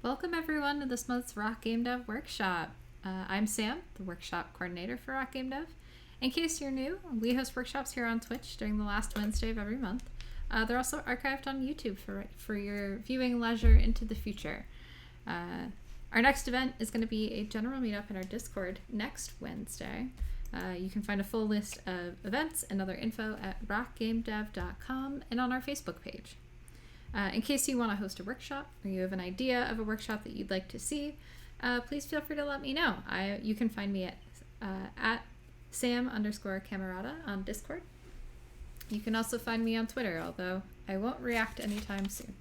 Welcome everyone to this month's ROC Game Dev Workshop. I'm Sam, the workshop coordinator for ROC Game Dev. In case you're new, we host workshops here on Twitch during the last Wednesday of every month. They're also archived on YouTube for your viewing leisure into the future. Our next event is going to be a general meetup in our Discord next Wednesday. You can find a full list of events and other info at rocgamedev.com and on our Facebook page. In case you want to host a workshop or you have an idea of a workshop that you'd like to see, please feel free to let me know. You can find me at Sam_Camerata on Discord. You can also find me on Twitter, although I won't react anytime soon.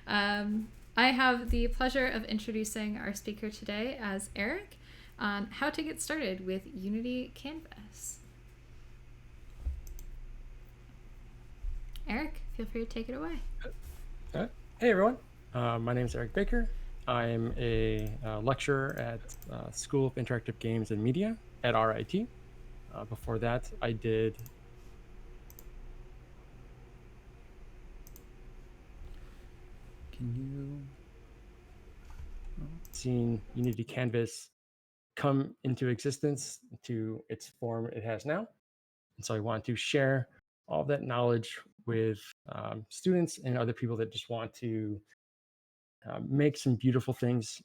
I have the pleasure of introducing our speaker today as Eric on how to get started with Unity Canvas. Eric, feel free to take it away. Hey everyone, my name is Eric Baker. I'm a lecturer at School of Interactive Games and Media at RIT. Before that, I did seen Unity Canvas come into existence to its form it has now. And so I want to share all that knowledge with students and other people that just want to make some beautiful things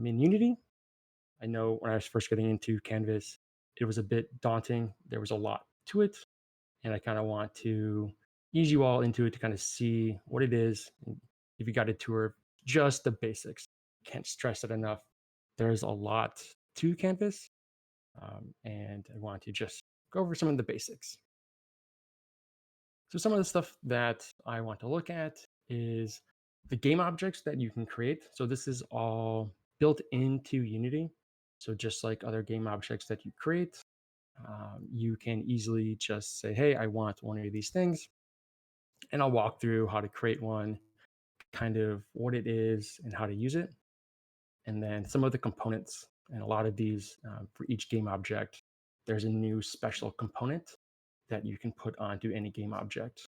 in Unity. I know when I was first getting into Canvas, it was a bit daunting. There was a lot to it. And I kind of want to ease you all into it to kind of see what it is. And if you got a tour, just the basics. Can't stress it enough. There's a lot to Canvas. And I want to just go over some of the basics. So some of the stuff that I want to look at is the game objects that you can create. So this is all built into Unity. So just like other game objects that you create, you can easily just say, hey, I want one of these things. And I'll walk through how to create one, kind of what it is and how to use it. And then some of the components. And a lot of these, for each game object, there's a new special component that you can put onto any game object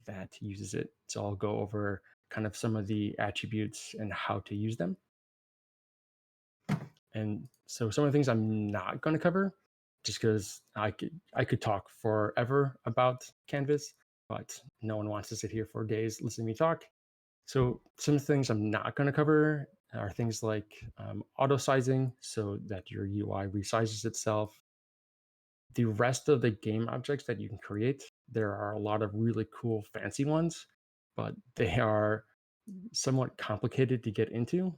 that uses it. So I'll go over kind of some of the attributes and how to use them. And so some of the things I'm not going to cover, just because I could talk forever about Canvas, but no one wants to sit here for days listening to me talk. So some of the things I'm not going to cover are things like auto sizing, so that your UI resizes itself. The rest of the game objects that you can create, there are a lot of really cool, fancy ones, but they are somewhat complicated to get into.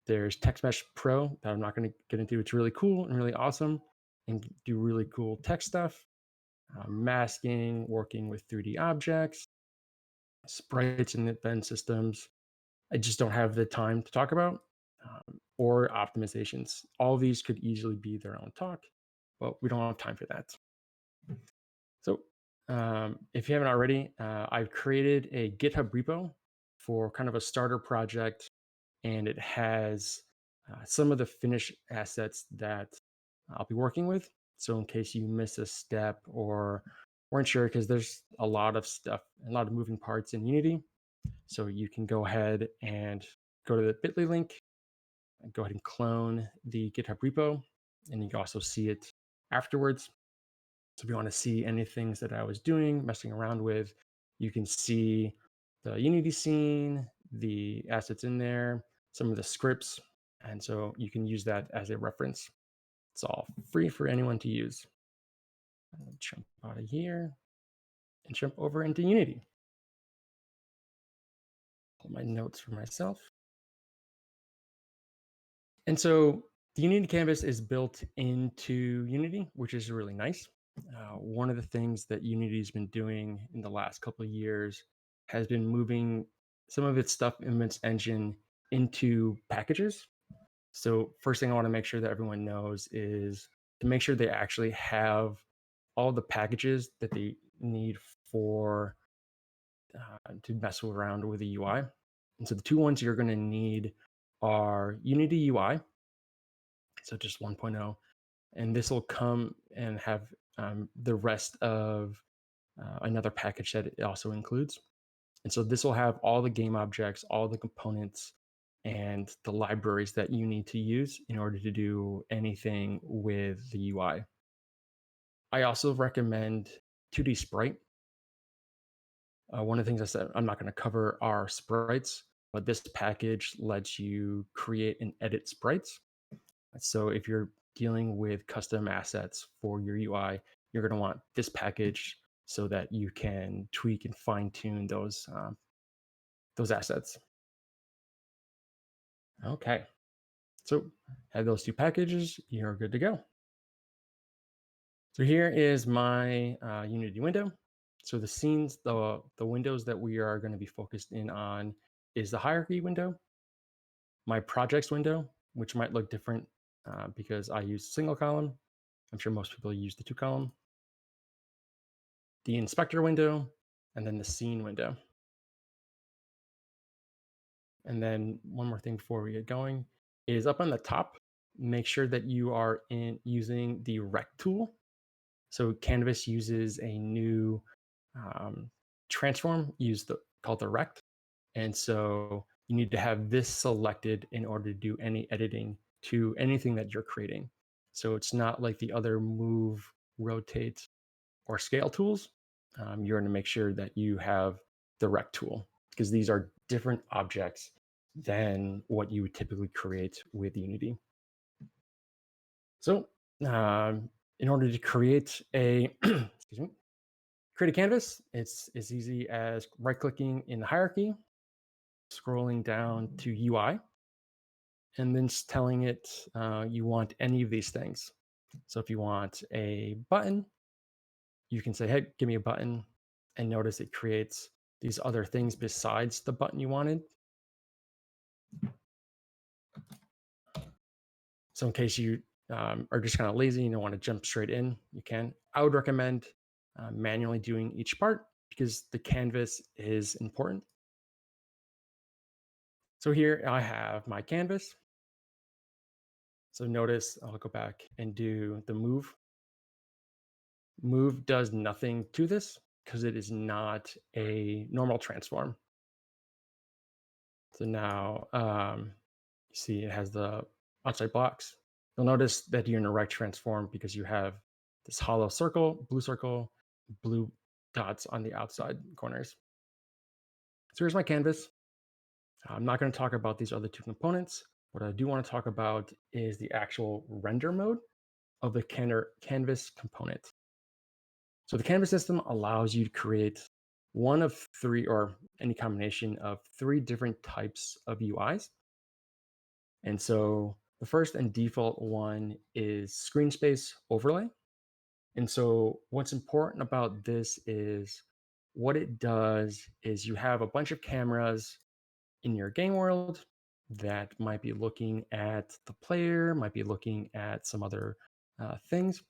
There's Text Mesh Pro that I'm not going to get into. It's really cool and really awesome and do really cool text stuff. Masking, working with 3D objects, sprites and event systems. I just don't have the time to talk about, or optimizations. All of these could easily be their own talk, but we don't have time for that. So if you haven't already, I've created a GitHub repo for kind of a starter project, and it has some of the finished assets that I'll be working with. So in case you miss a step or weren't sure, because there's a lot of stuff, a lot of moving parts in Unity. So you can go ahead and go to the bit.ly link and go ahead and clone the GitHub repo, and you can also see it afterwards. So if you want to see any things that I was doing, messing around with, you can see the Unity scene, the assets in there, some of the scripts. And so you can use that as a reference. It's all free for anyone to use. I'll jump out of here and jump over into Unity. Pull my notes for myself. And so the Unity canvas is built into Unity, which is really nice. One of the things that Unity has been doing in the last couple of years has been moving some of its stuff in its engine into packages. So first thing I want to make sure that everyone knows is to make sure they actually have all the packages that they need for to mess around with the UI. And so the two ones you're going to need are Unity UI, so just 1.0, and this will come and have the rest of another package that it also includes. And so this will have all the game objects, all the components, and the libraries that you need to use in order to do anything with the UI. I also recommend 2D Sprite. One of the things I said I'm not going to cover are sprites, but this package lets you create and edit sprites. So if you're dealing with custom assets for your UI, you're going to want this package so that you can tweak and fine tune those assets. Okay, so have those two packages, you're good to go. So here is my Unity window. So the scenes, the windows that we are going to be focused in on is the hierarchy window, my projects window, which might look different because I use single column. I'm sure most people use the 2-column. The inspector window, and then the scene window. And then one more thing before we get going is up on the top, make sure that you are using the rect tool. So Canvas uses a new transform called the rect. And so you need to have this selected in order to do any editing to anything that you're creating. So it's not like the other move, rotate, or scale tools. You're going to make sure that you have the rect tool because these are different objects than what you would typically create with Unity. So in order to create a excuse me, create a canvas, it's as easy as right-clicking in the hierarchy, scrolling down to UI, and then just telling it you want any of these things. So if you want a button, you can say, hey, give me a button, and notice it creates these other things besides the button you wanted. So in case you are just kind of lazy and don't want to jump straight in, you can. I would recommend manually doing each part because the canvas is important. So here I have my canvas. So notice I'll go back and do the move. Move does nothing to this because it is not a normal transform. So now you see it has the outside blocks. You'll notice that you're in a right transform because you have this hollow circle, blue dots on the outside corners. So here's my canvas. I'm not going to talk about these other two components. What I do want to talk about is the actual render mode of the canvas component. So the canvas system allows you to create one of three or any combination of three different types of UIs. And so the first and default one is screen space overlay. And so what's important about this is what it does is you have a bunch of cameras in your game world that might be looking at the player, might be looking at some other things.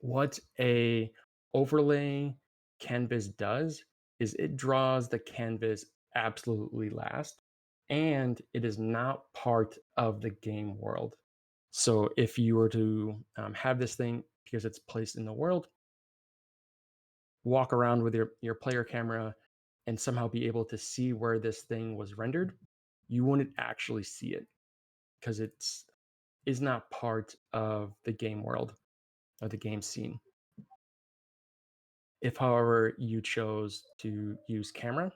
What a overlay canvas does is it draws the canvas absolutely last, and it is not part of the game world. So if you were to have this thing because it's placed in the world, walk around with your player camera and somehow be able to see where this thing was rendered, you wouldn't actually see it because is not part of the game world or the game scene. If, however, you chose to use camera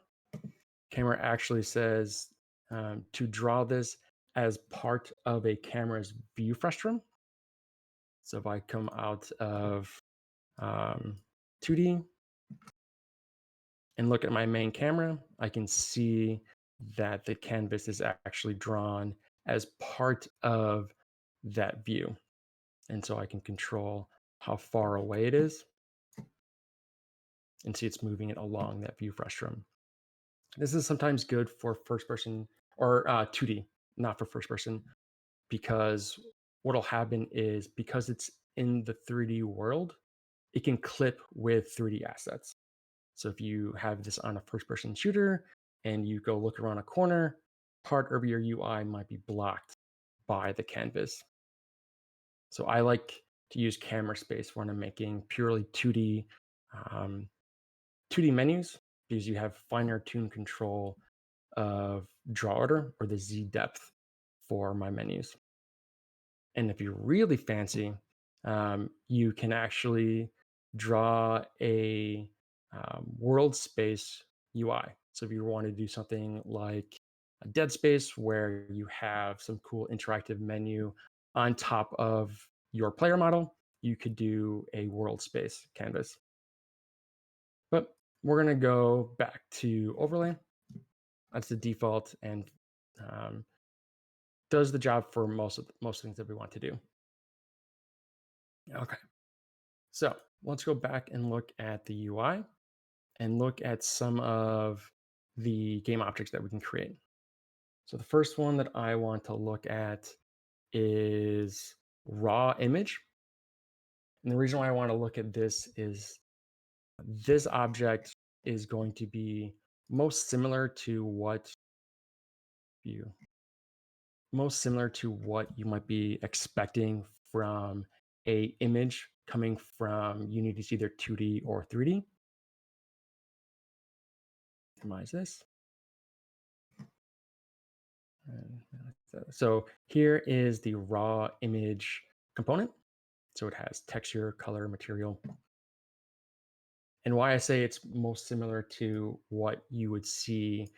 actually says to draw this as part of a camera's view frustum. So if I come out of 2D and look at my main camera, I can see that the canvas is actually drawn as part of that view. And so I can control how far away it is and see it's moving it along that view frustum. This is sometimes good for first person or 2D, not for first person, because what'll happen is because it's in the 3D world, it can clip with 3D assets. So if you have this on a first person shooter and you go look around a corner, part of your UI might be blocked by the canvas. So I like to use camera space when I'm making purely 2D 2D menus because you have finer tune control of draw order or the Z depth for my menus. And if you're really fancy, you can actually draw a world space UI. So if you want to do something like a dead space where you have some cool interactive menu on top of your player model, you could do a world space canvas. But we're going to go back to overlay. That's the default and does the job for most things that we want to do. Okay. So let's go back and look at the UI and look at some of the game objects that we can create. So the first one that I want to look at is raw image. And the reason why I want to look at this is this object is going to be most similar to what you might be expecting from a image coming from Unity's either 2D or 3D. Minimize this. So here is the raw image component. So it has texture, color, material. And why I say it's most similar to what you would see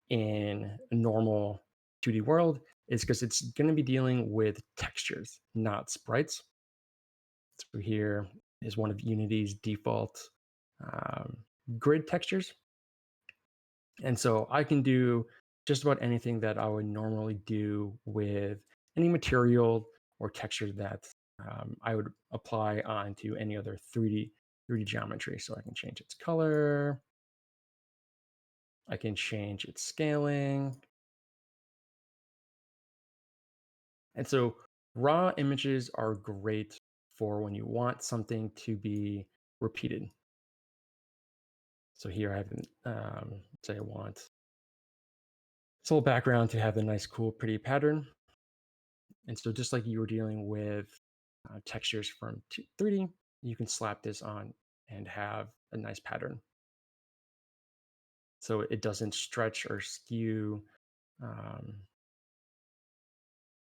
in a normal 2D world is because it's going to be dealing with textures, not sprites. So here is one of Unity's default grid textures. And so I can do just about anything that I would normally do with any material or texture that I would apply onto any other 3D geometry. So I can change its color. I can change its scaling. And so raw images are great for when you want something to be repeated. So here I have, say I want this whole background to have a nice, cool, pretty pattern. And so just like you were dealing with textures from 3D, you can slap this on and have a nice pattern. So it doesn't stretch or skew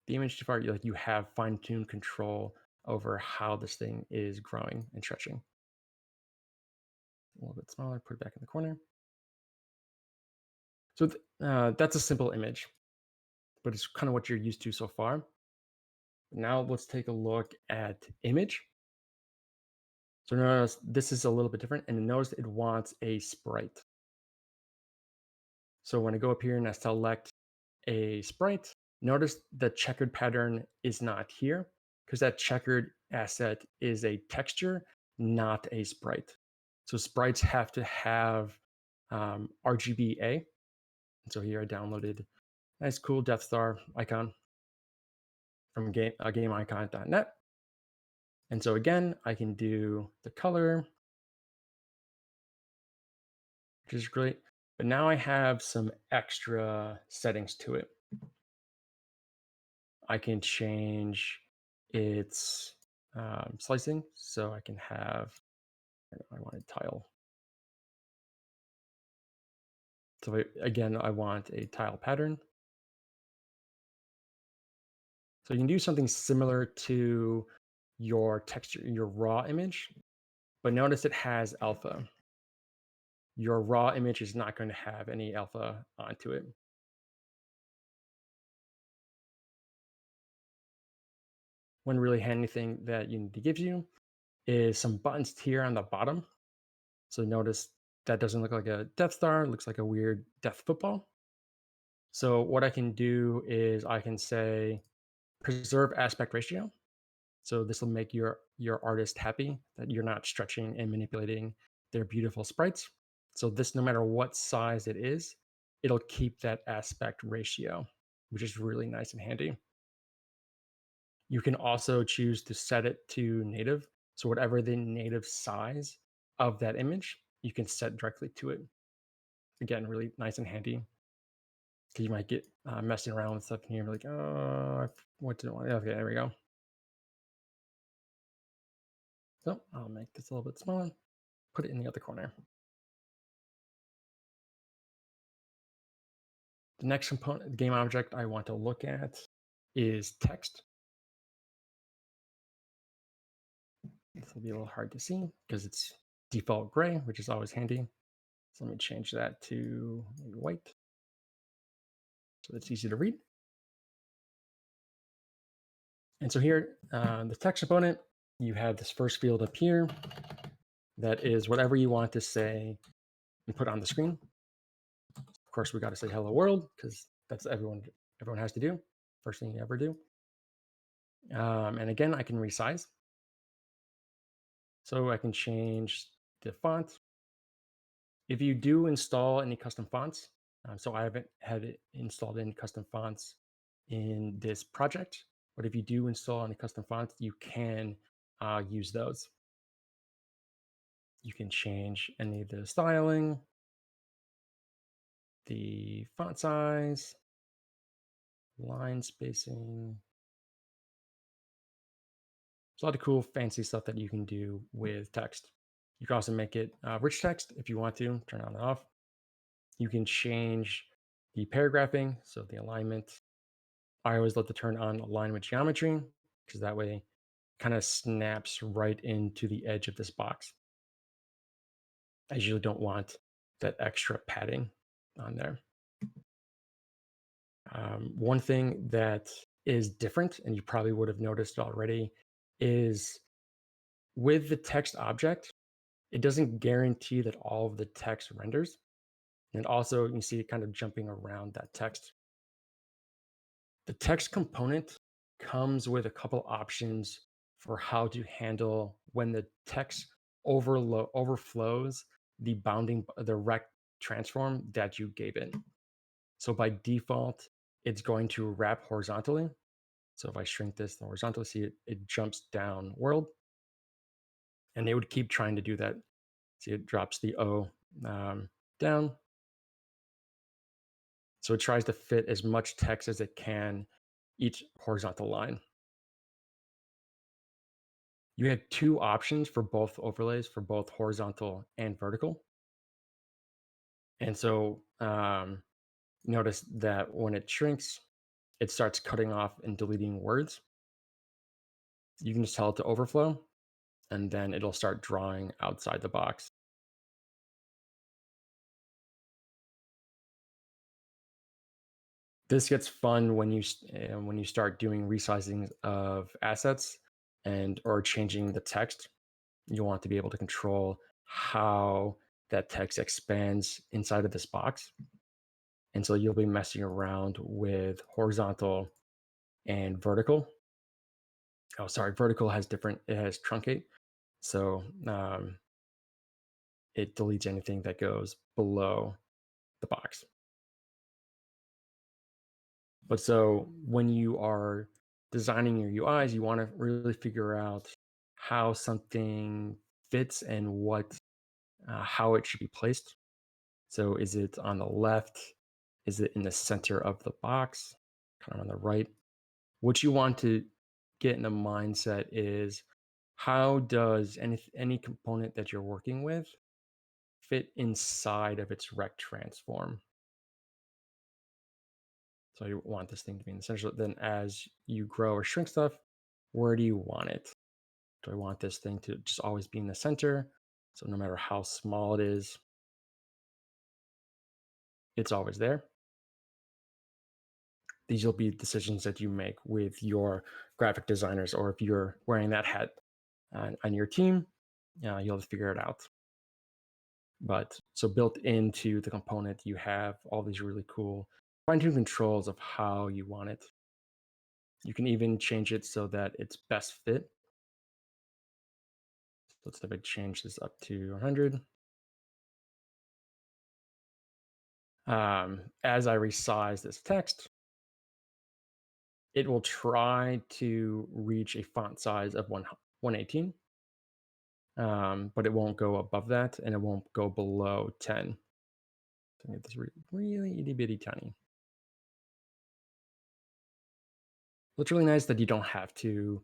the image too far. Like you have fine-tuned control over how this thing is growing and stretching. A little bit smaller, put it back in the corner. So that's a simple image, but it's kind of what you're used to so far. Now let's take a look at image. So notice this is a little bit different, and notice it wants a sprite. So when I go up here and I select a sprite, notice the checkered pattern is not here because that checkered asset is a texture, not a sprite. So sprites have to have RGBA. And so here I downloaded a nice cool Death Star icon from gameicon.net. And so again, I can do the color, which is great. But now I have some extra settings to it. I can change its slicing. So I can have, I wanted tile. So again, I want a tile pattern. So you can do something similar to your texture, your raw image, but notice it has alpha. Your raw image is not going to have any alpha onto it. One really handy thing that Unity gives you is some buttons here on the bottom. So notice that doesn't look like a Death Star, it looks like a weird death football. So what I can do is I can say preserve aspect ratio. So this will make your artist happy that you're not stretching and manipulating their beautiful sprites. So this, no matter what size it is, it'll keep that aspect ratio, which is really nice and handy. You can also choose to set it to native. So whatever the native size of that image, you can set directly to it. Again, really nice and handy because you might get messing around with stuff in here and be like, oh, what did I want? Okay, there we go. So I'll make this a little bit smaller, put it in the other corner. The next component, the game object I want to look at is text. This will be a little hard to see because it's default gray, which is always handy. So let me change that to maybe white so it's easy to read. And so here, the text component, you have this first field up here that is whatever you want to say and put on the screen. Of course, we got to say hello world because that's everyone has to do. First thing you ever do. And again, I can resize. So I can change the font. If you do install any custom fonts, so I haven't had it installed any custom fonts in this project, but if you do install any custom fonts, you can use those. You can change any of the styling, the font size, line spacing. There's a lot of cool, fancy stuff that you can do with text. You can also make it rich text if you want to, turn on and off. You can change the paragraphing, so the alignment. I always love to turn on alignment geometry because that way it kind of snaps right into the edge of this box. I usually don't want that extra padding on there. One thing that is different, and you probably would have noticed already, is with the text object, it doesn't guarantee that all of the text renders. And also, you see it kind of jumping around that text. The text component comes with a couple options for how to handle when the text overflows the rect transform that you gave it. So by default, it's going to wrap horizontally. So if I shrink this horizontally, see it jumps down world. And it would keep trying to do that. See, it drops the O down. So it tries to fit as much text as it can each horizontal line. You have two options for both overlays, for both horizontal and vertical. And so notice that when it shrinks, it starts cutting off and deleting words. You can just tell it to overflow, and then it'll start drawing outside the box. This gets fun when you start doing resizing of assets or changing the text. You want to be able to control how that text expands inside of this box. And so you'll be messing around with horizontal and vertical. Oh, sorry, vertical has it has truncate. So it deletes anything that goes below the box. But so when you are designing your UIs, you want to really figure out how something fits and how it should be placed. So is it on the left? Is it in the center of the box? Kind of on the right? What you want to get in a mindset is how does any component that you're working with fit inside of its rect transform? So you want this thing to be in the center. Then as you grow or shrink stuff, where do you want it? Do I want this thing to just always be in the center? So no matter how small it is, it's always there. These will be decisions that you make with your graphic designers, or if you're wearing that hat on your team, you'll have to figure it out. But so built into the component, you have all these really cool fine-tuned controls of how you want it. You can even change it so that it's best fit. So let's have it change this up to 100. As I resize this text, it will try to reach a font size of 118, but it won't go above that, and it won't go below 10. So get this really itty bitty tiny. It's really nice that you don't have to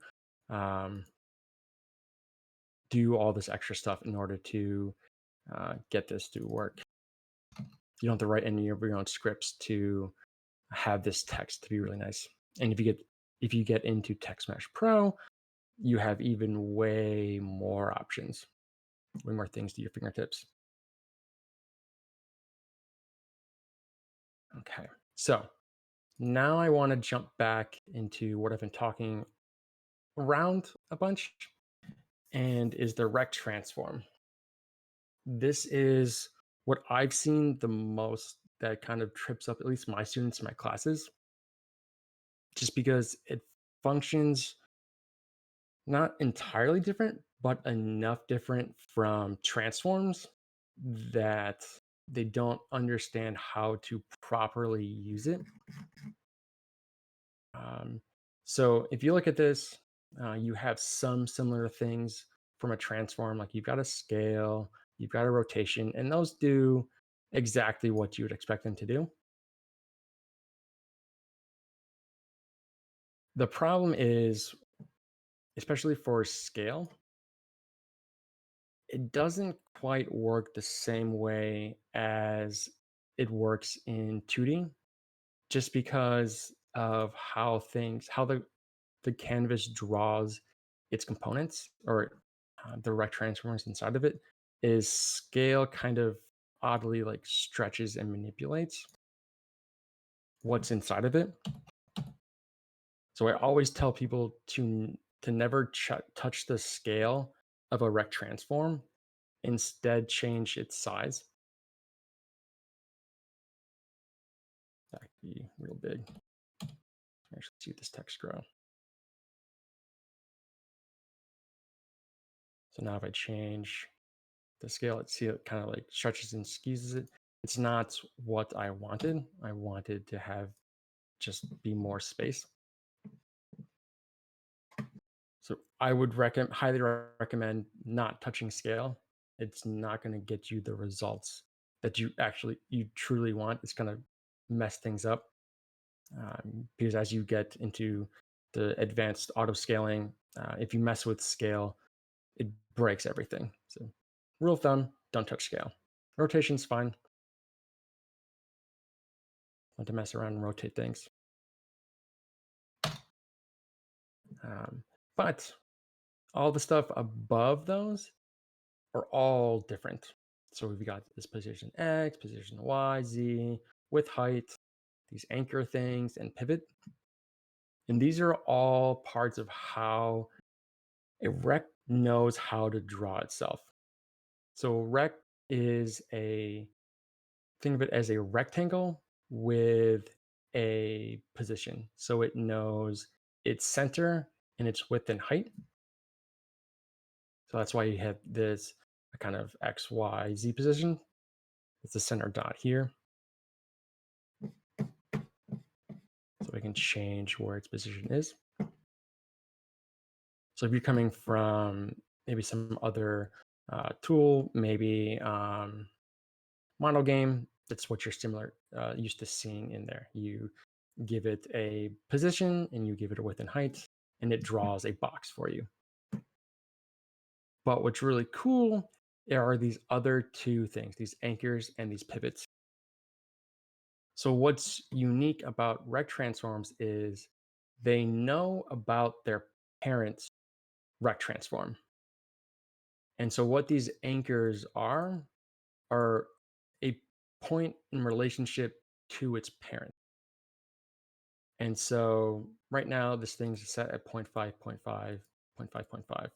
do all this extra stuff in order to get this to work. You don't have to write any of your own scripts to have this text to be really nice. And if you get into Text Mesh Pro, you have even way more options, way more things to your fingertips. Okay, so now I want to jump back into what I've been talking around a bunch, and is the rect transform. This is what I've seen the most that kind of trips up at least my students in my classes, just because it functions not entirely different, but enough different from transforms that they don't understand how to properly use it. Um, so if you look at this, you have some similar things from a transform, like you've got a scale, you've got a rotation, and those do exactly what you would expect them to do. The problem is, especially for scale, it doesn't quite work the same way as it works in 2D, just because of how the canvas draws its components, or the rect transforms inside of it. Is scale kind of oddly like stretches and manipulates what's inside of it. So I always tell people to never touch the scale of a rect transform. Instead, change its size. That could be real big. Actually, see this text grow. So now if I change the scale, see it kind of like stretches and squeezes it. It's not what I wanted. I wanted to have just be more space. So I would highly recommend not touching scale. It's not going to get you the results that you truly want. It's going to mess things up, because as you get into the advanced auto scaling, if you mess with scale, it breaks everything. So rule of thumb, don't touch scale. Rotation's fine. Want to mess around and rotate things. But all the stuff above those are all different. So we've got this position X, position Y, Z, width, height, these anchor things, and pivot. And these are all parts of how a rect knows how to draw itself. So rect is think of it as a rectangle with a position. So it knows its center and its width and height. So that's why you have this kind of X, Y, Z position. It's the center dot here. So we can change where its position is. So if you're coming from maybe some other tool, maybe model game, that's what you're used to seeing in there. You give it a position and you give it a width and height, and it draws a box for you. But what's really cool are these other two things, these anchors and these pivots. So what's unique about rect transforms is they know about their parents' rect transform. And so what these anchors are a point in relationship to its parent. And so right now this thing's set at 0.5, 0.5, 0.5, 0.5.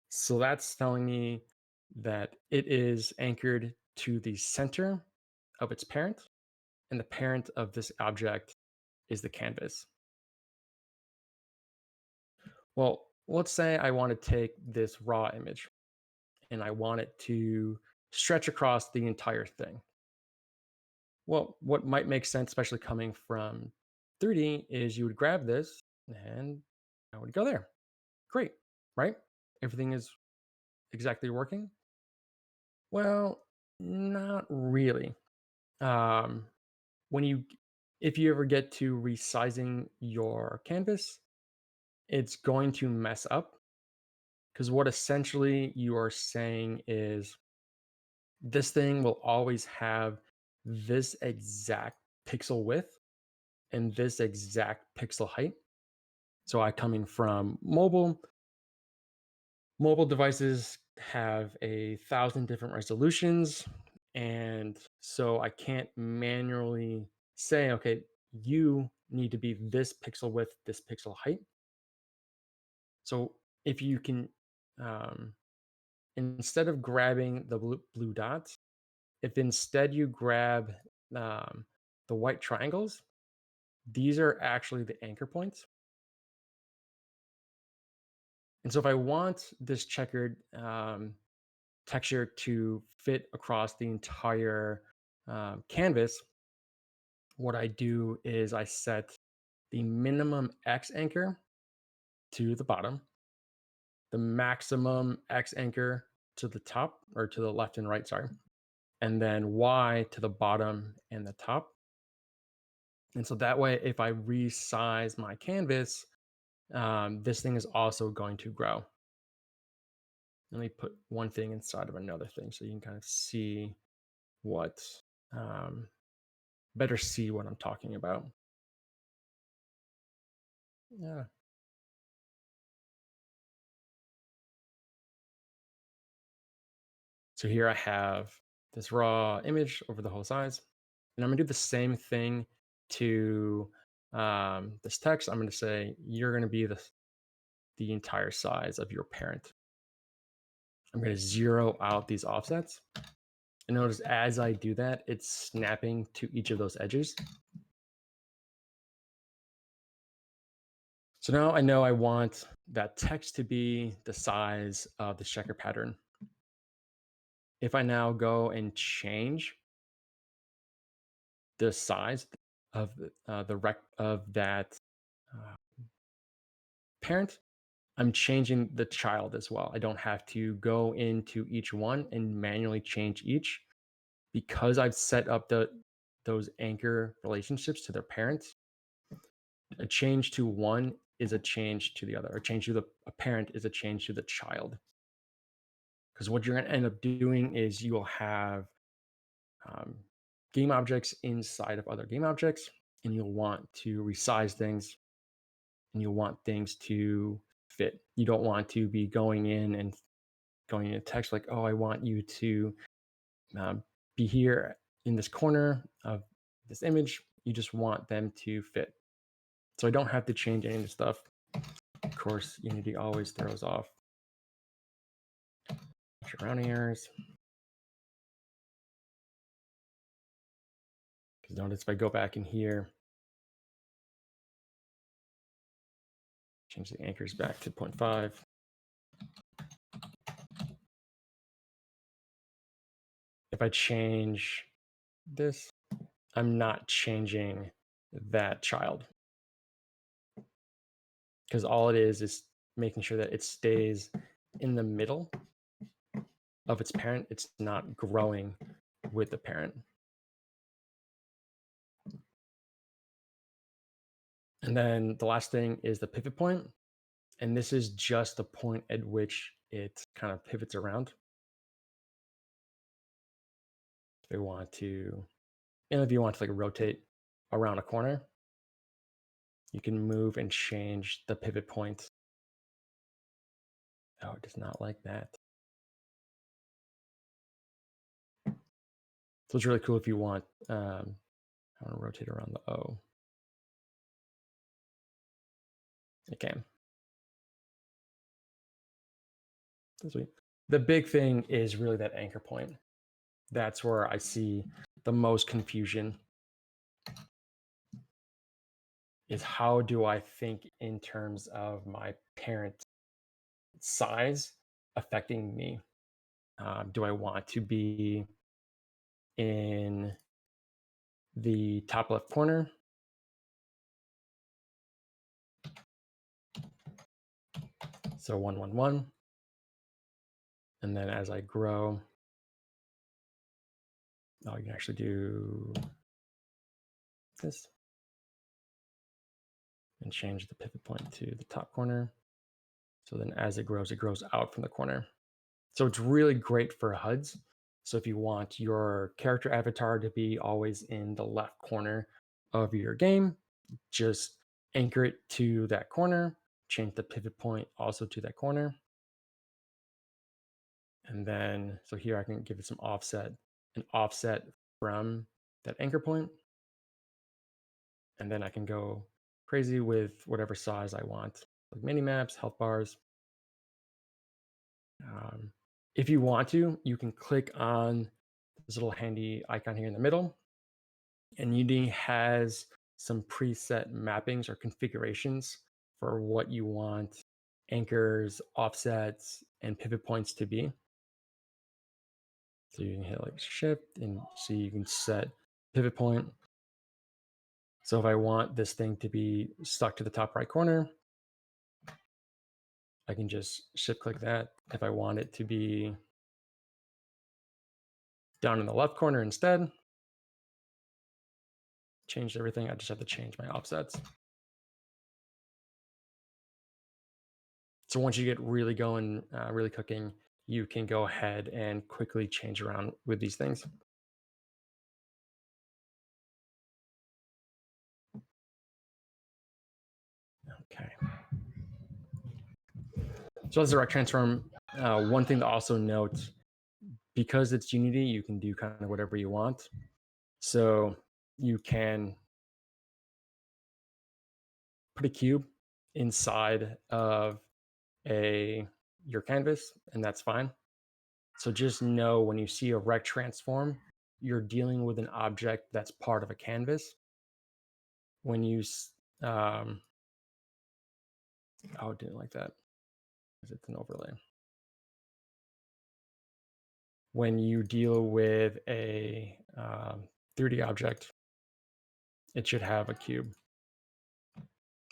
So that's telling me that it is anchored to the center of its parent, and the parent of this object is the canvas. Well, let's say I want to take this raw image and I want it to stretch across the entire thing. Well, what might make sense, especially coming from 3D, is you would grab this and I would go there. Great, right? Everything is exactly working. Well, not really. Um, when you, if you ever get to resizing your canvas, it's going to mess up, because what essentially you are saying is this thing will always have this exact pixel width, in this exact pixel height. So I coming from mobile devices have 1,000 different resolutions. And so I can't manually say, okay, you need to be this pixel width, this pixel height. So if you can, instead of grabbing the blue dots, if instead you grab the white triangles, these are actually the anchor points. And so if I want this checkered texture to fit across the entire canvas, what I do is I set the minimum X anchor to the bottom, the maximum X anchor to the top, or to the left and right, sorry, and then Y to the bottom and the top. And so that way, if I resize my canvas, this thing is also going to grow. Let me put one thing inside of another thing so you can kind of see what, better see what I'm talking about. Yeah. So here I have this raw image over the whole size. And I'm gonna do the same thing to this text. I'm gonna say, you're gonna be the entire size of your parent. I'm gonna zero out these offsets. And notice as I do that, it's snapping to each of those edges. So now I know I want that text to be the size of the checker pattern. If I now go and change the size of of that uh, parent, I'm changing the child as well. I don't have to go into each one and manually change each, because I've set up those anchor relationships to their parents. A change to one is a change to the other. A change to a parent is a change to the child. Because what you're going to end up doing is you will have um, game objects inside of other game objects, and you'll want to resize things, and you'll want things to fit. You don't want to be going in and going into text like, oh, I want you to be here in this corner of this image. You just want them to fit. So I don't have to change any of the stuff. Of course, Unity always throws off rounding errors. Because notice if I go back in here, change the anchors back to 0.5. If I change this, I'm not changing that child. Because all it is making sure that it stays in the middle of its parent. It's not growing with the parent. And then the last thing is the pivot point. And this is just the point at which it kind of pivots around. If you want to, and if you want to like rotate around a corner, you can move and change the pivot point. Oh, it does not like that. So it's really cool if you want, I want to rotate around the O. It can. That's sweet. The big thing is really that anchor point. That's where I see the most confusion, is how do I think in terms of my parent size affecting me? Do I want to be in the top left corner? So 1, 1, 1. And then as I grow, oh, you can actually do this and change the pivot point to the top corner. So then as it grows out from the corner. So it's really great for HUDs. So if you want your character avatar to be always in the left corner of your game, just anchor it to that corner, change the pivot point also to that corner. And then, so here I can give it some offset, an offset from that anchor point. And then I can go crazy with whatever size I want, like mini maps, health bars. Um, if you want to, you can click on this little handy icon here in the middle. And Unity has some preset mappings or configurations for what you want anchors, offsets, and pivot points to be. So you can hit like shift and see you can set pivot point. So if I want this thing to be stuck to the top right corner, I can just shift click that. If I want it to be down in the left corner instead, change everything. I just have to change my offsets. So once you get really going, really cooking, you can go ahead and quickly change around with these things. Okay. So as a rec transform, one thing to also note, because it's Unity, you can do kind of whatever you want. So you can put a cube inside of your canvas, and that's fine. So just know when you see a rec transform, you're dealing with an object that's part of a canvas. When you oh, it didn't like that because it's an overlay. When you deal with a 3D object, it should have a cube.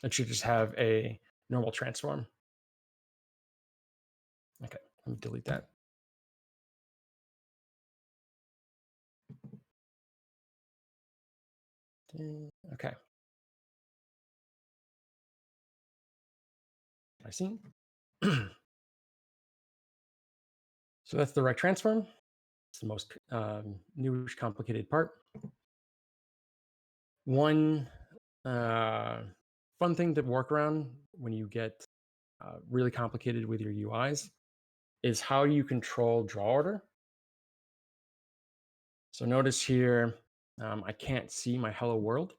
It should just have a normal transform. Okay, let me delete that. Okay. I see. So that's the rec transform. It's the most newish, complicated part. One fun thing to work around when you get really complicated with your UIs is how you control draw order. So notice here, I can't see my hello world.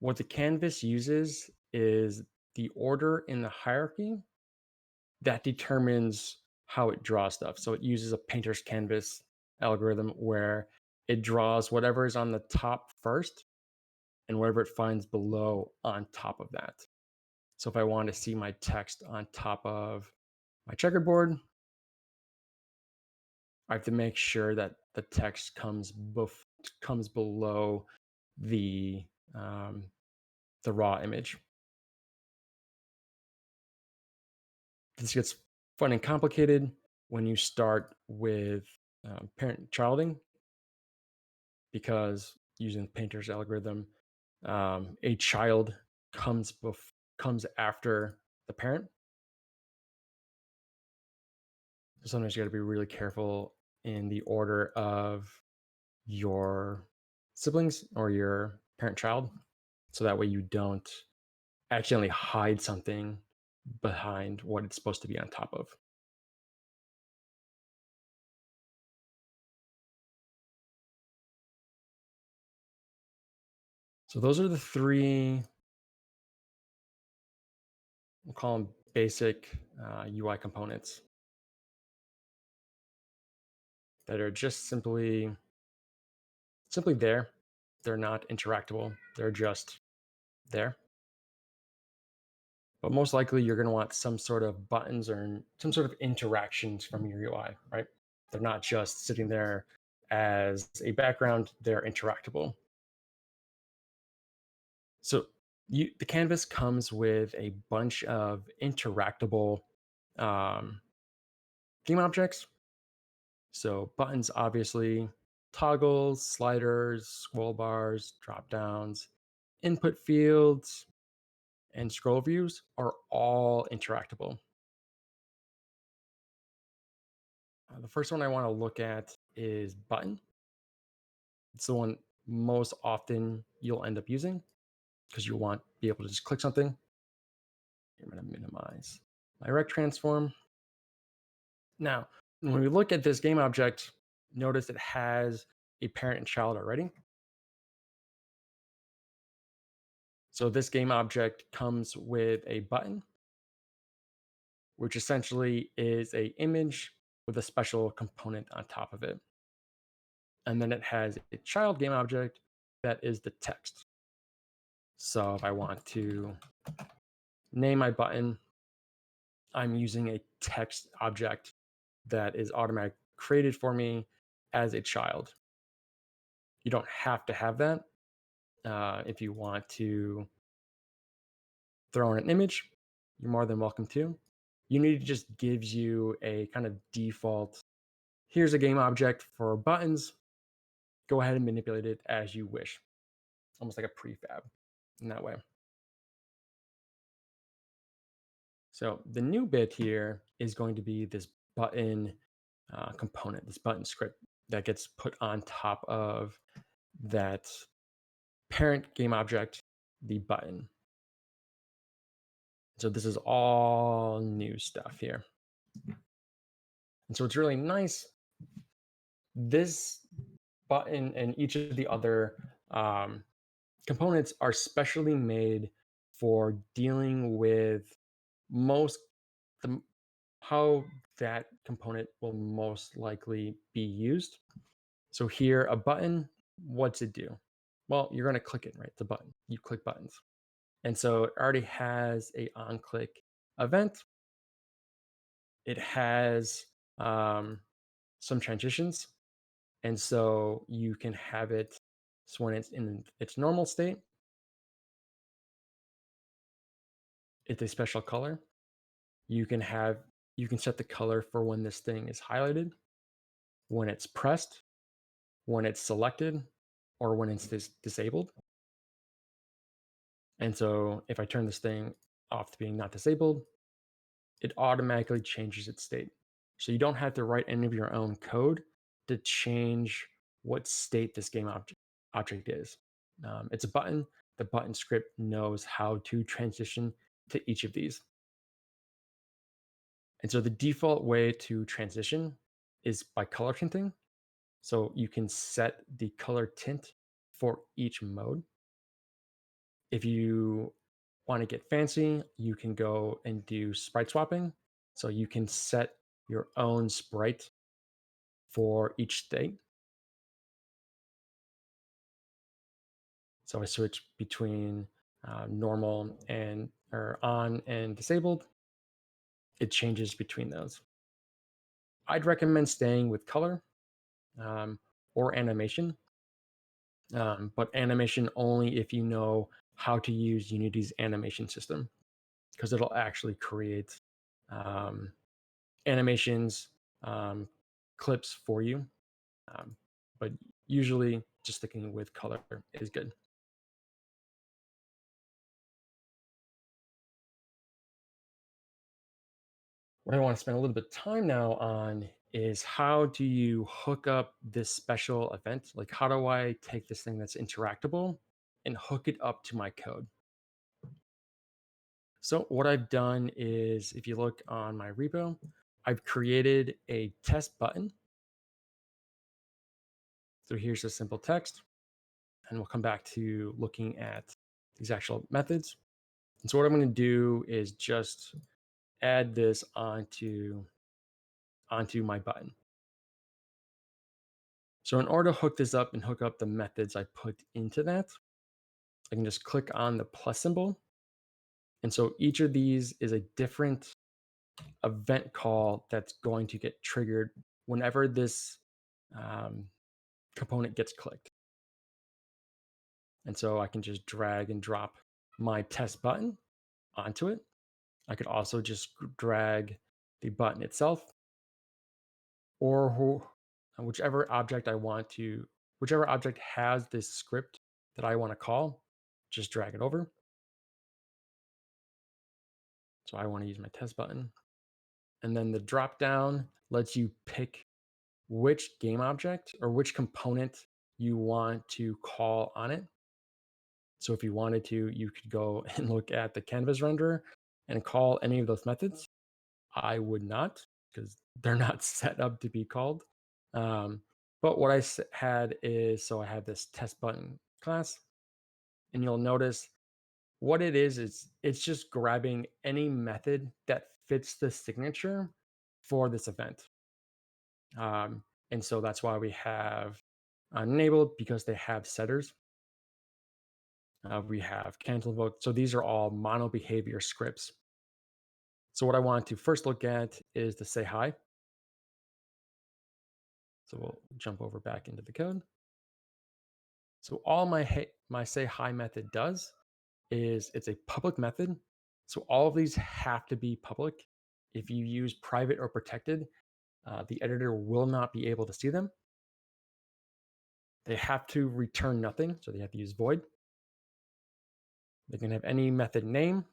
What the canvas uses is the order in the hierarchy that determines how it draws stuff. So it uses a painter's canvas algorithm where it draws whatever is on the top first and whatever it finds below on top of that. So if I want to see my text on top of my checkerboard, I have to make sure that the text comes below the raw image. This gets fun and complicated when you start with parent-childing, because using Painter's algorithm, a child comes after the parent. So sometimes you got to be really careful in the order of your siblings or your parent-child, so that way you don't accidentally hide something behind what it's supposed to be on top of. So those are the three, we'll call them basic UI components that are just simply there. They're not interactable. They're just there. But most likely you're going to want some sort of buttons or some sort of interactions from your UI, right? They're not just sitting there as a background, they're interactable. So the canvas comes with a bunch of interactable theme objects. So buttons, obviously, toggles, sliders, scroll bars, drop downs, input fields, and scroll views are all interactable. The first one I want to look at is button. It's the one most often you'll end up using because you want to be able to just click something. I'm going to minimize my rect transform. Now, when we look at this game object, notice it has a parent and child already. So this game object comes with a button, which essentially is an image with a special component on top of it. And then it has a child game object that is the text. So if I want to name my button, I'm using a text object that is automatically created for me as a child. You don't have to have that. If you want to throw in an image, you're more than welcome to. Unity just gives you a kind of default, here's a game object for buttons. Go ahead and manipulate it as you wish. Almost like a prefab in that way. So the new bit here is going to be this button component, this button script that gets put on top of that parent game object, the button. So this is all new stuff here. And so it's really nice. This button and each of the other components are specially made for dealing with how that component will most likely be used. So here, a button, what's it do? Well, you're going to click it, right? It's a button. You click buttons. And so it already has a on-click event. It has some transitions. And so you can have it, so when it's in its normal state, it's a special color. You can set the color for when this thing is highlighted, when it's pressed, when it's selected, or when it's disabled. And so if I turn this thing off to being not disabled, it automatically changes its state. So you don't have to write any of your own code to change what state this game object is. It's a button. The button script knows how to transition to each of these. And so the default way to transition is by color tinting. So you can set the color tint for each mode. If you want to get fancy, you can go and do sprite swapping. So you can set your own sprite for each state. So I switch between normal or on and disabled. It changes between those. I'd recommend staying with color or animation, but animation only if you know how to use Unity's animation system, because it'll actually create animations, clips for you. But usually just sticking with color is good. What I want to spend a little bit of time now on is how do you hook up this special event? Like, how do I take this thing that's interactable and hook it up to my code? So what I've done is, if you look on my repo, I've created a test button. So here's a simple text, and we'll come back to looking at these actual methods. And so what I'm going to do is just add this onto my button. So in order to hook this up and hook up the methods I put into that, I can just click on the plus symbol. And so each of these is a different event call that's going to get triggered whenever this component gets clicked. And so I can just drag and drop my test button onto it. I could also just drag the button itself, or whichever object has this script that I want to call, just drag it over. So I want to use my test button. And then the drop down lets you pick which game object or which component you want to call on it. So if you wanted to, you could go and look at the canvas renderer and call any of those methods. I would not, because they're not set up to be called. But what I had is, so I have this test button class, and you'll notice what it is it's just grabbing any method that fits the signature for this event. And so that's why we have enabled, because they have setters. We have cancel invoke. So these are all mono behavior scripts. So what I want to first look at is the say hi. So we'll jump over back into the code. So all my say hi method does is it's a public method. So all of these have to be public. If you use private or protected, the editor will not be able to see them. They have to return nothing, so they have to use void. They can have any method name.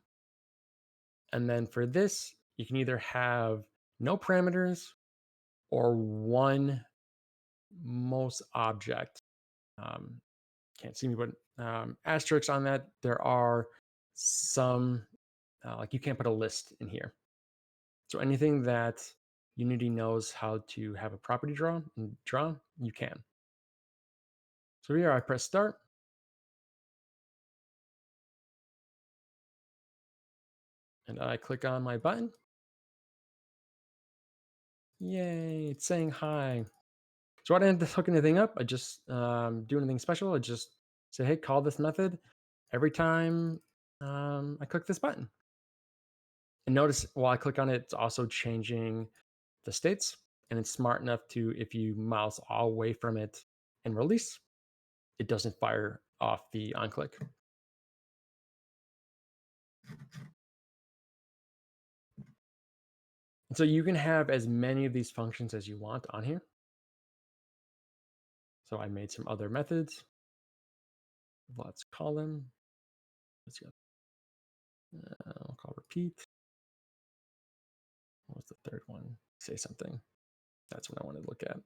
And then for this, you can either have no parameters or one most object. Can't see me, but asterisks on that. There are some, like you can't put a list in here. So anything that Unity knows how to have a property draw, you can. So here I press start. And I click on my button. Yay, it's saying hi. So I didn't hook anything up. I just do anything special. I just say, hey, call this method every time I click this button. And notice while I click on it, it's also changing the states. And it's smart enough to, if you mouse all away from it and release, it doesn't fire off the on click. And so you can have as many of these functions as you want on here. So I made some other methods. Let's call them. Let's go. I'll call repeat. What was the third one? Say something. That's what I wanted to look at.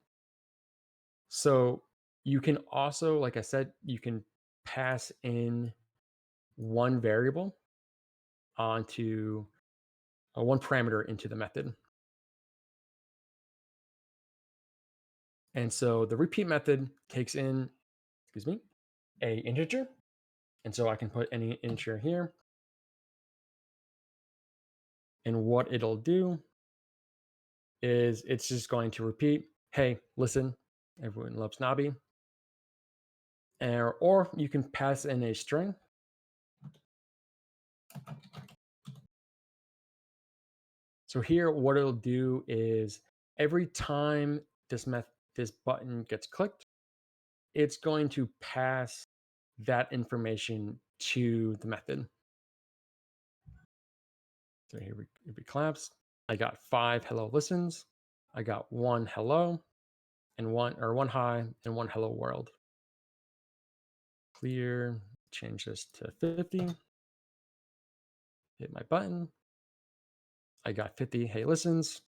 So you can also, like I said, you can pass in one variable onto one parameter into the method. And so the repeat method takes in, a integer. And so I can put any integer here. And what it'll do is it's just going to repeat, hey, listen, everyone loves Nabi. Or you can pass in a string. So here, what it'll do is every time this button gets clicked, it's going to pass that information to the method. So here we collapse. I got 5 hello listens. I got 1 hello and one hi and 1 hello world. Clear, change this to 50. Hit my button. I got 50 hey listens,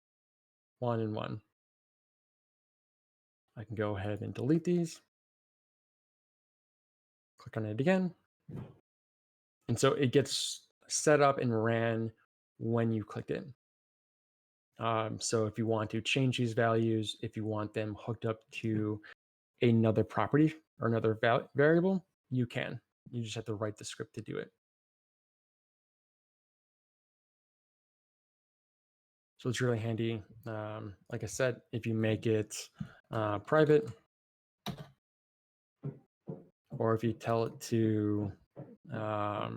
1 and 1. I can go ahead and delete these. Click on it again. And so it gets set up and ran when you clicked it. So if you want to change these values, if you want them hooked up to another property or another variable, you can. You just have to write the script to do it. So it's really handy. Like I said, if you make it private, or if you tell it to, I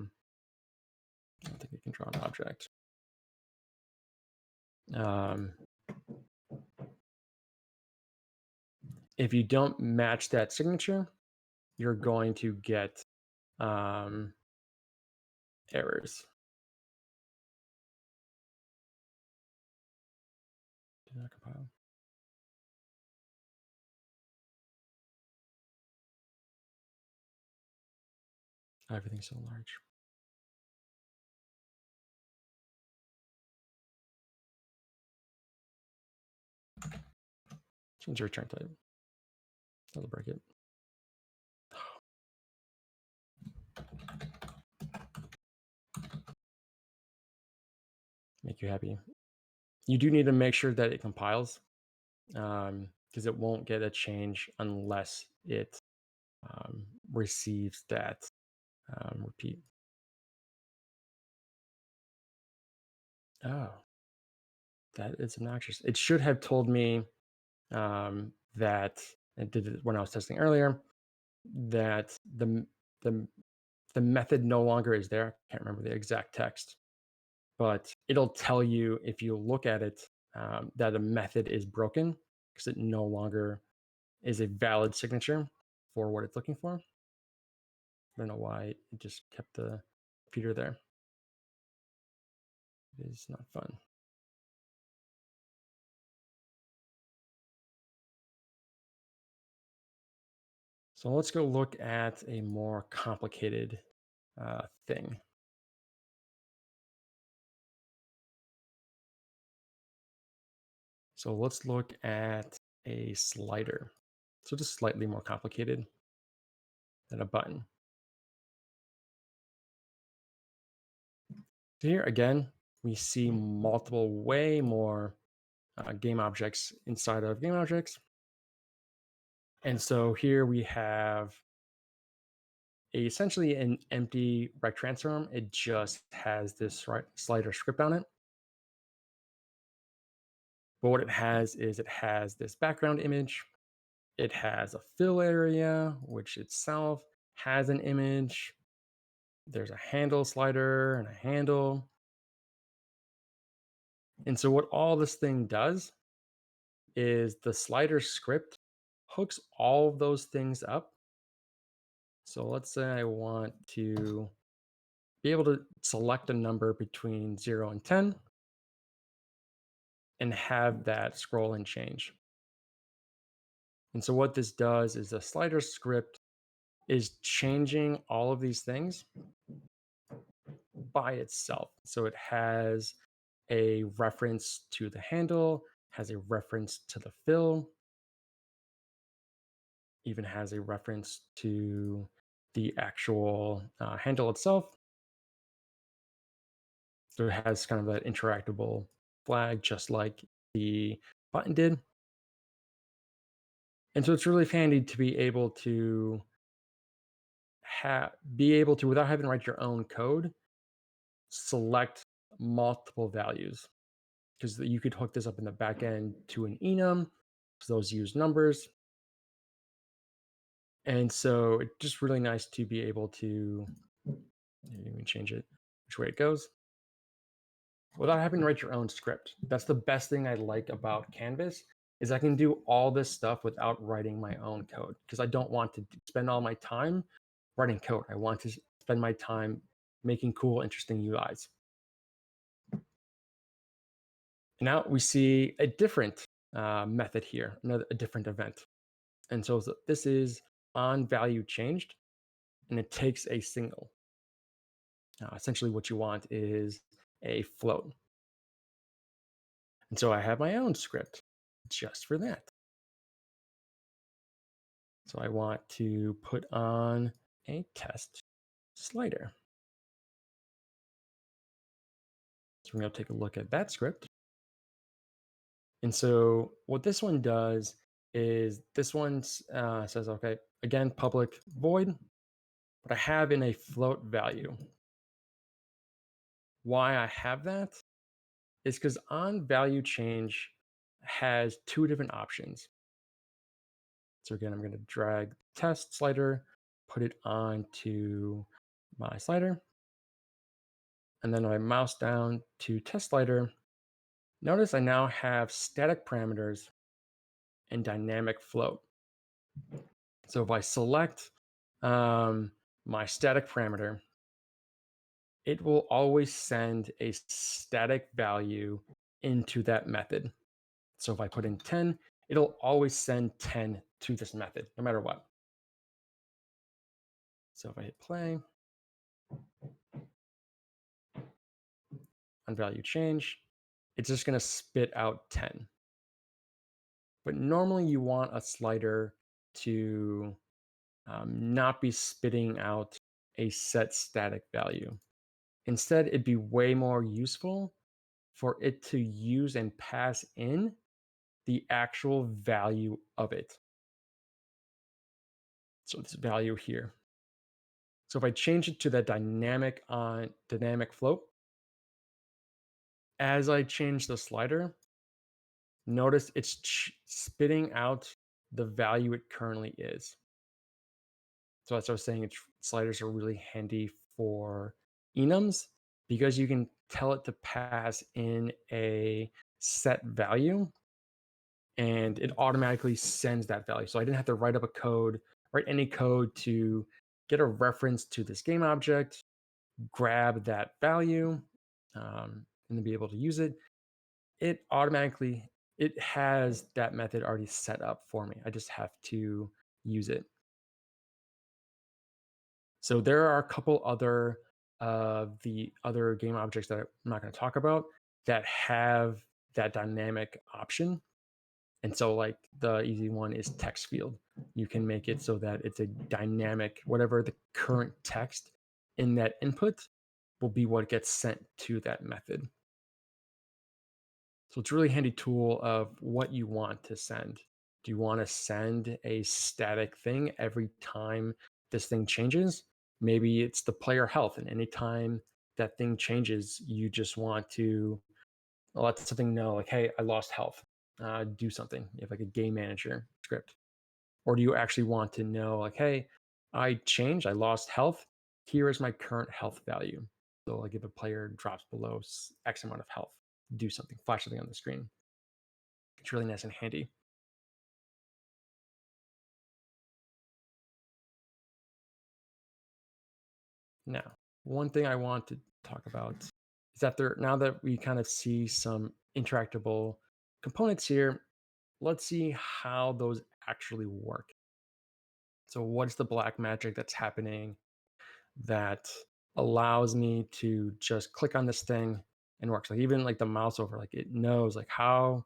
don't think you can draw an object. If you don't match that signature, you're going to get errors. Did not compile. Everything's so large. Change the return type. That'll break it. make you happy. You do need to make sure that it compiles, because it won't get a change unless it receives that repeat. Oh, that is obnoxious. It should have told me that it did it when I was testing earlier, that the the method no longer is there. I can't remember the exact text, but it'll tell you if you look at it, that a method is broken because it no longer is a valid signature for what it's looking for. I don't know why it just kept the repeater there. It is not fun. So let's go look at a more complicated thing. So let's look at a slider. So just slightly more complicated than a button. So here again, we see multiple, way more game objects inside of game objects. And so here we have essentially an empty rect transform. It just has this slider script on it. But what it has is it has this background image. It has a fill area, which itself has an image. There's a handle slider and a handle. And so what all this thing does is the slider script hooks all of those things up. So let's say I want to be able to select a number between 0 and 10 and have that scroll and change. And so what this does is the slider script is changing all of these things by itself. So it has a reference to the handle, has a reference to the fill, even has a reference to the actual handle itself. So it has kind of that interactable flag, just like the button did. And so it's really handy to be able to without having to write your own code, select multiple values, because you could hook this up in the back end to an enum, because those use numbers. And so it's just really nice to be able to, you can change it which way it goes without having to write your own script. That's the best thing I like about Canvas, is I can do all this stuff without writing my own code, because I don't want to spend all my time writing code. I want to spend my time making cool, interesting UIs. And now we see a different method here, a different event. And so this is on value changed, and it takes a signal. Essentially, what you want is a float. And so I have my own script just for that. So I want to put on a test slider. So we're going to take a look at that script. And so what this one does is this one says, okay, again, public void, but I have in a float value. Why I have that is because on value change has two different options. So again, I'm going to drag test slider, put it onto my slider. And then I mouse down to test slider. Notice I now have static parameters and dynamic float. So if I select my static parameter, it will always send a static value into that method. So if I put in 10, it'll always send 10 to this method, no matter what. So if I hit play, on value change, it's just going to spit out 10. But normally you want a slider to not be spitting out a set static value. Instead, it'd be way more useful for it to use and pass in the actual value of it. So this value here. So if I change it to that dynamic float, as I change the slider, notice it's spitting out the value it currently is. So that's what I was saying. Sliders are really handy for enums because you can tell it to pass in a set value and it automatically sends that value. So I didn't have to write any code to get a reference to this game object, grab that value, and then be able to use it. It has that method already set up for me. I just have to use it. So there are a couple other of the other game objects that I'm not going to talk about that have that dynamic option. And so like the easy one is text field. You can make it so that it's a dynamic, whatever the current text in that input will be what gets sent to that method. So it's a really handy tool of what you want to send. Do you want to send a static thing every time this thing changes? Maybe it's the player health, and anytime that thing changes, you just want to let something know, like, hey, I lost health. Do something. You have like a game manager script. Or do you actually want to know, like, hey, I changed, I lost health. Here is my current health value. So, like, if a player drops below X amount of health, do something, flash something on the screen. It's really nice and handy. Now, one thing I want to talk about is that now that we kind of see some interactable components here, let's see how those actually work. So, what's the black magic that's happening that allows me to just click on this thing and works? Like even like the mouse over, like it knows like how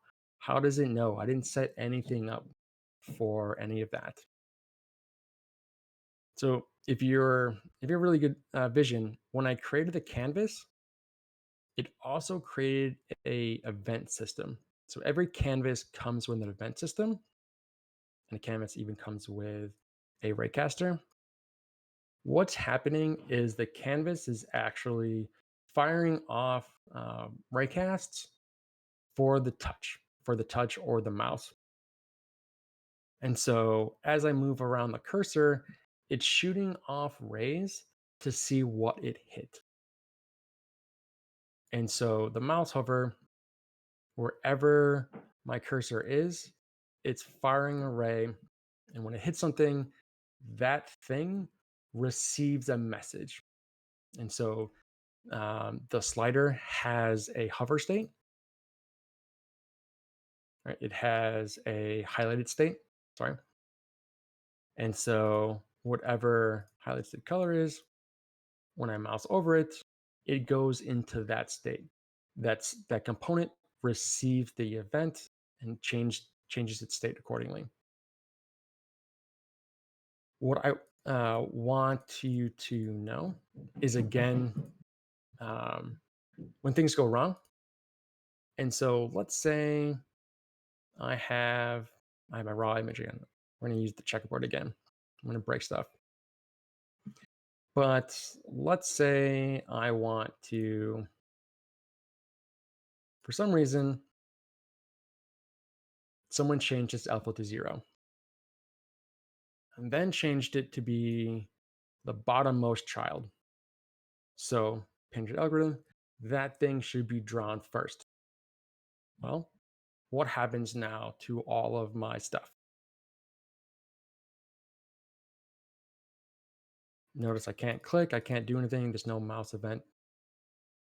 does it know? I didn't set anything up for any of that. So if you're really good vision, when I created the canvas, it also created a event system. So every canvas comes with an event system, and the canvas even comes with a raycaster. What's happening is the canvas is actually firing off raycasts for the touch or the mouse. And so as I move around the cursor, it's shooting off rays to see what it hit. And so the mouse hover, wherever my cursor is, it's firing a ray. And when it hits something, that thing receives a message. And so the slider has a hover state, right? It has a highlighted state, sorry. And so whatever highlighted color is, when I mouse over it, it goes into that state. That component receives the event and changes its state accordingly. What I want you to know is again when things go wrong. And so let's say I have I have my raw image again. We're going to use the checkerboard again. I'm going to break stuff. But let's say I want to, for some reason, someone changed its alpha to 0 and then changed it to be the bottommost child. So, Pinterest algorithm, that thing should be drawn first. Well, what happens now to all of my stuff? Notice I can't click, I can't do anything, there's no mouse event.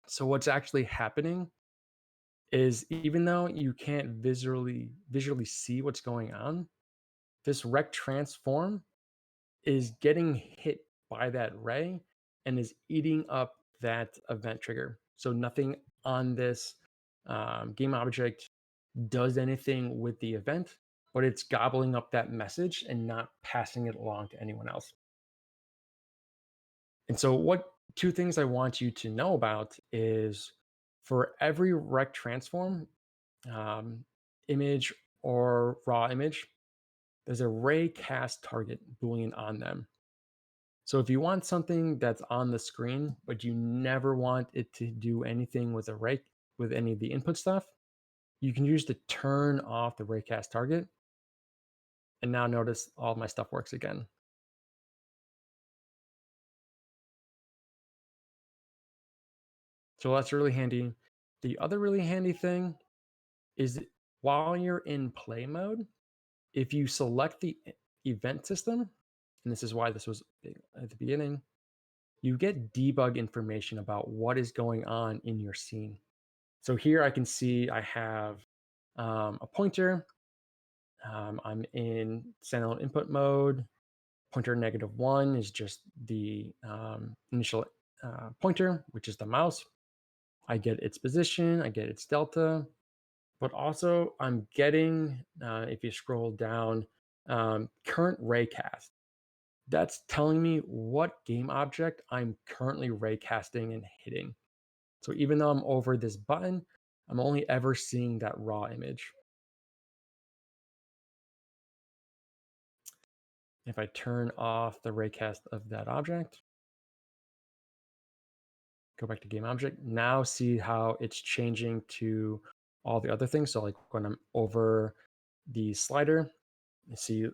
So what's actually happening is even though you can't visually see what's going on, this rect transform is getting hit by that ray and is eating up that event trigger. So nothing on this game object does anything with the event, but it's gobbling up that message and not passing it along to anyone else. And so, what two things I want you to know about is For every rect transform, um, image or raw image, there's a ray cast target boolean on them. So if you want something that's on the screen, but you never want it to do anything with a ray with any of the input stuff, you can use to turn off the raycast target. And now notice all my stuff works again. So that's really handy. The other really handy thing is while you're in play mode, if you select the event system, and this is why this was at the beginning, you get debug information about what is going on in your scene. So here I can see I have a pointer. I'm in standalone input mode. Pointer -1 is just the initial pointer, which is the mouse. I get its position, I get its delta, but also I'm getting, if you scroll down, current raycast. That's telling me what game object I'm currently raycasting and hitting. So even though I'm over this button, I'm only ever seeing that raw image. If I turn off the raycast of that object, go back to game object, now see how it's changing to all the other things. So like when I'm over the slider, you see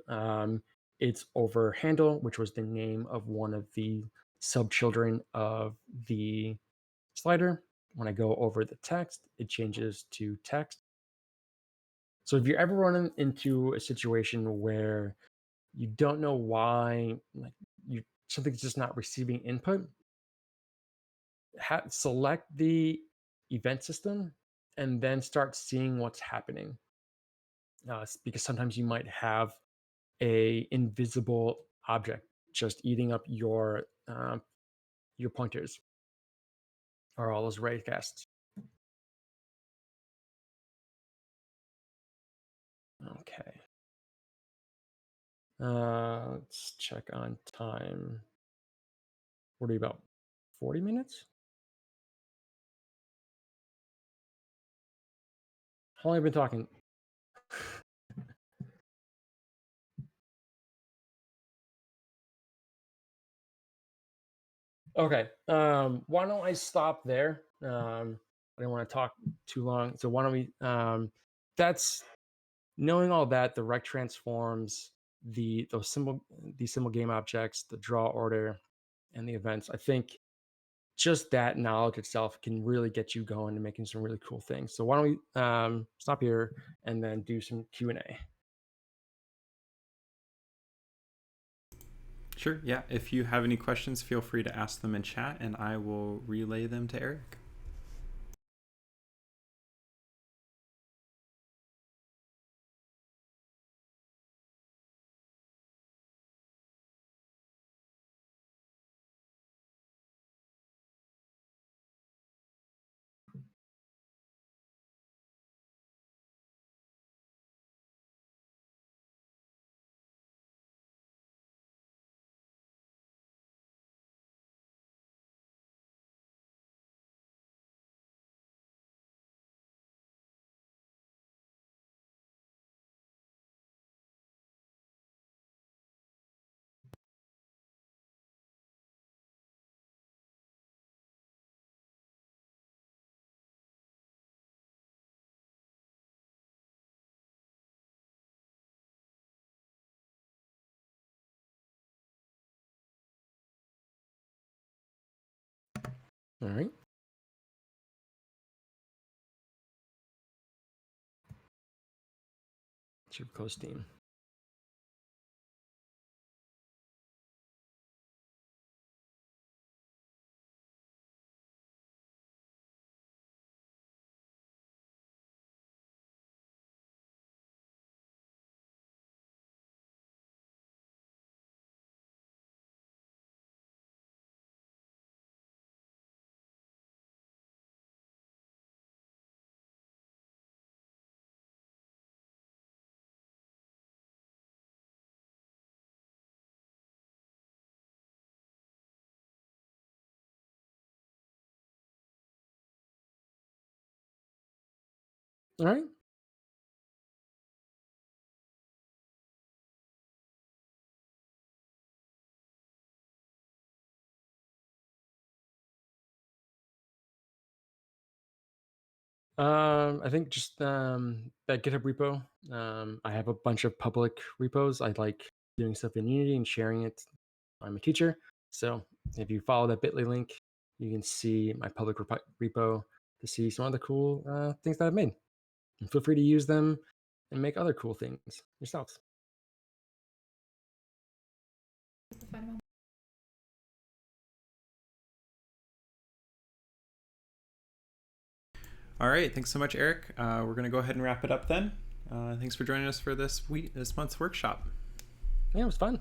it's over handle, which was the name of one of the subchildren of the slider. When I go over the text, it changes to text. So if you're ever running into a situation where you don't know why, like you something's just not receiving input, select the event system and then start seeing what's happening. Because sometimes you might have a invisible object just eating up your pointers or all those raycasts. Okay. Let's check on time. What are you about? 40 minutes? How long have you been talking? Okay. Why don't I stop there? I don't want to talk too long. So why don't we that's knowing all that, the rect transforms, these symbol game objects, the draw order, and the events. I think just that knowledge itself can really get you going and making some really cool things. So why don't we stop here and then do some Q&A. Sure, yeah. If you have any questions, feel free to ask them in chat and I will relay them to Eric. All right. Should close Steam. All right. I think just that GitHub repo. I have a bunch of public repos. I like doing stuff in Unity and sharing it. I'm a teacher, so if you follow that Bitly link, you can see my public repo to see some other cool things that I've made. And feel free to use them and make other cool things yourselves. All right, thanks so much, Eric. We're going to go ahead and wrap it up then. Thanks for joining us for this month's workshop. Yeah, it was fun.